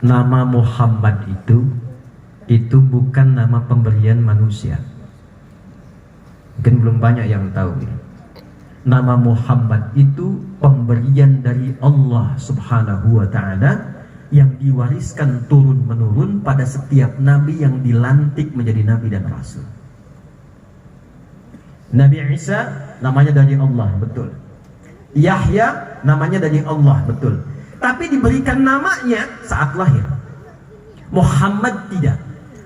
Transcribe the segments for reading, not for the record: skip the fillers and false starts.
Nama Muhammad itu bukan nama pemberian manusia. Mungkin belum banyak yang tahu ini. Nama Muhammad itu pemberian dari Allah Subhanahu wa ta'ala yang diwariskan turun-menurun pada setiap nabi yang dilantik menjadi nabi dan rasul. Nabi Isa namanya dari Allah, betul. Yahya namanya dari Allah, betul. Tapi diberikan namanya saat lahir. Muhammad tidak.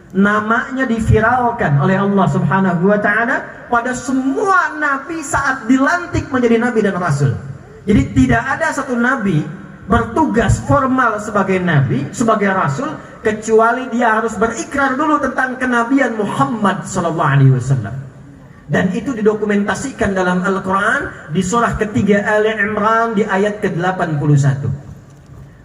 Namanya diviralkan oleh Allah Subhanahu wa ta'ala pada semua nabi saat dilantik menjadi nabi dan rasul. Jadi tidak ada satu nabi bertugas formal sebagai nabi, sebagai rasul, kecuali dia harus berikrar dulu tentang kenabian Muhammad sallallahu alaihi wasallam. Dan itu didokumentasikan dalam Al-Quran di surah ketiga Ali Imran di ayat ke-81.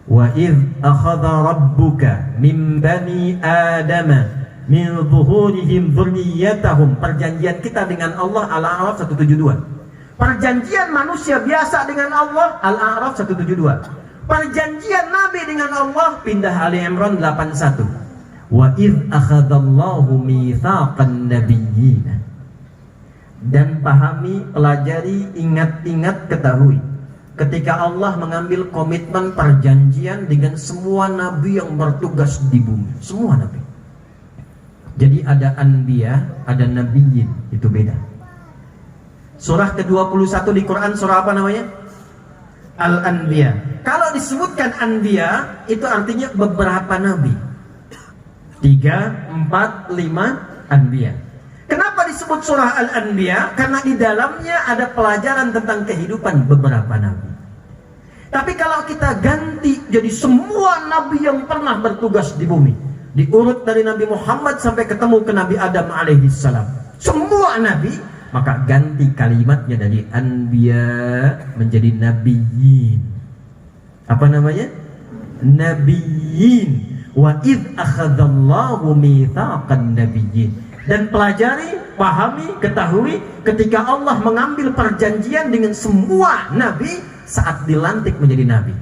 Wa idh akhadha rabbuka min bani adama min zuhurihim dzurriyyatahum. Perjanjian kita dengan Allah Al-A'raf 172. Perjanjian manusia biasa dengan Allah Al-A'raf 172. Perjanjian Nabi dengan Allah pindah Ali Imran 81. Wa idh akhadallahu mitsaqan nabiyyin. Dan pahami, pelajari, ingat-ingat, ketahui ketika Allah mengambil komitmen perjanjian dengan semua nabi yang bertugas di bumi, semua nabi. Jadi ada anbiya, ada nabiyyin, itu beda. Surah ke-21 di Quran, surah apa namanya? Al-Anbiya. Kalau disebutkan anbiya, itu artinya beberapa nabi. 3, 4, 5 anbiya. Kenapa disebut surah Al-Anbiya? Karena di dalamnya ada pelajaran tentang kehidupan beberapa nabi. Tapi kalau kita ganti jadi semua nabi yang pernah bertugas di bumi, diurut dari Nabi Muhammad sampai ketemu ke Nabi Adam alaihissalam, semua nabi, maka ganti kalimatnya dari anbiya menjadi nabiyyin. Apa namanya? Nabiyyin. Wa idh akhadallahu mitsaqan nabiyyin. Dan pelajari, pahami, ketahui ketika Allah mengambil perjanjian dengan semua nabi saat dilantik menjadi nabi.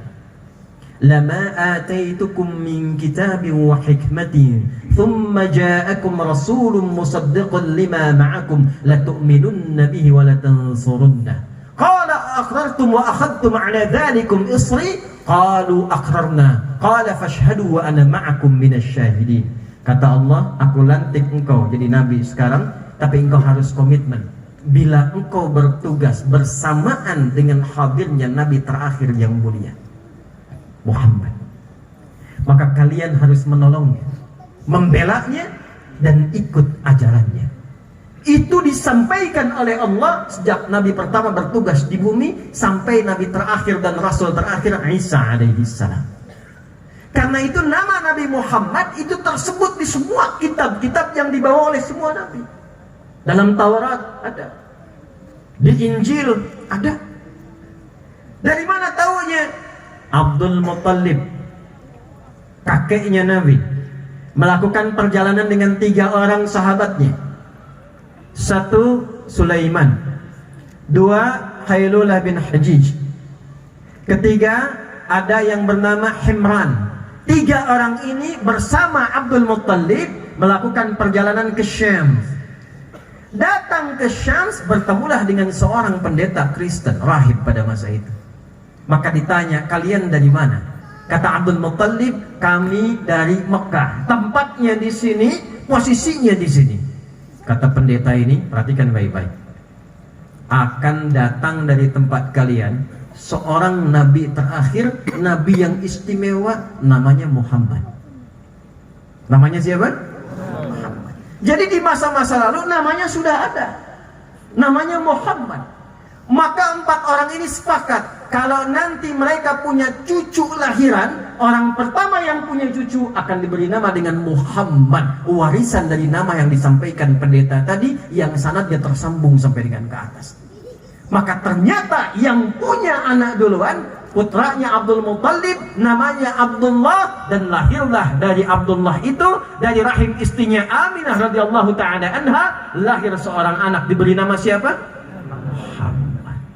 Lama ataitukum min kitabin wa hikmatin thumma ja'akum rasulun musaddiqun lima ma'akum latu'minunna bihi wa latansurunna. Qala aqrartum wa akhadtum ala dhalikum isri qalu aqrarna qala fashhadu wa ana ma'akum minasy syahidin. Kata Allah, aku lantik engkau jadi nabi sekarang, tapi engkau harus komitmen. Bila engkau bertugas bersamaan dengan hadirnya nabi terakhir yang mulia, Muhammad, maka kalian harus menolongnya, membelanya, dan ikut ajarannya. Itu disampaikan oleh Allah sejak nabi pertama bertugas di bumi sampai nabi terakhir dan rasul terakhir Isa alaihissalam. Karena itu nama Nabi Muhammad itu tersebut di semua kitab-kitab yang dibawa oleh semua nabi. Dalam Taurat ada, di Injil ada. Dari mana taunya? Abdul Muttalib, kakeknya Nabi, melakukan perjalanan dengan 3 orang sahabatnya. 1 Sulaiman, 2 Khailulah bin Hajij, ketiga ada yang bernama Himran. 3 orang ini bersama Abdul Muttalib melakukan perjalanan ke Syam. Datang ke Syam, bertemulah dengan seorang pendeta Kristen, rahib pada masa itu. Maka ditanya, kalian dari mana? Kata Abdul Muttalib, kami dari Mekah. Tempatnya di sini, posisinya di sini. Kata pendeta ini, perhatikan baik-baik. Akan datang dari tempat kalian seorang nabi terakhir, nabi yang istimewa, namanya Muhammad. Namanya siapa? Muhammad. Jadi di masa-masa lalu namanya sudah ada, namanya Muhammad. Maka 4 orang ini sepakat, kalau nanti mereka punya cucu lahiran, orang pertama yang punya cucu akan diberi nama dengan Muhammad, warisan dari nama yang disampaikan pendeta tadi, yang sanadnya tersambung sampai dengan ke atas. Maka ternyata yang punya anak duluan, putranya Abdul Muttalib, namanya Abdullah, dan lahirlah dari Abdullah itu, dari rahim istrinya Aminah radhiyallahu ta'ala anha, lahir seorang anak, diberi nama siapa? Muhammad.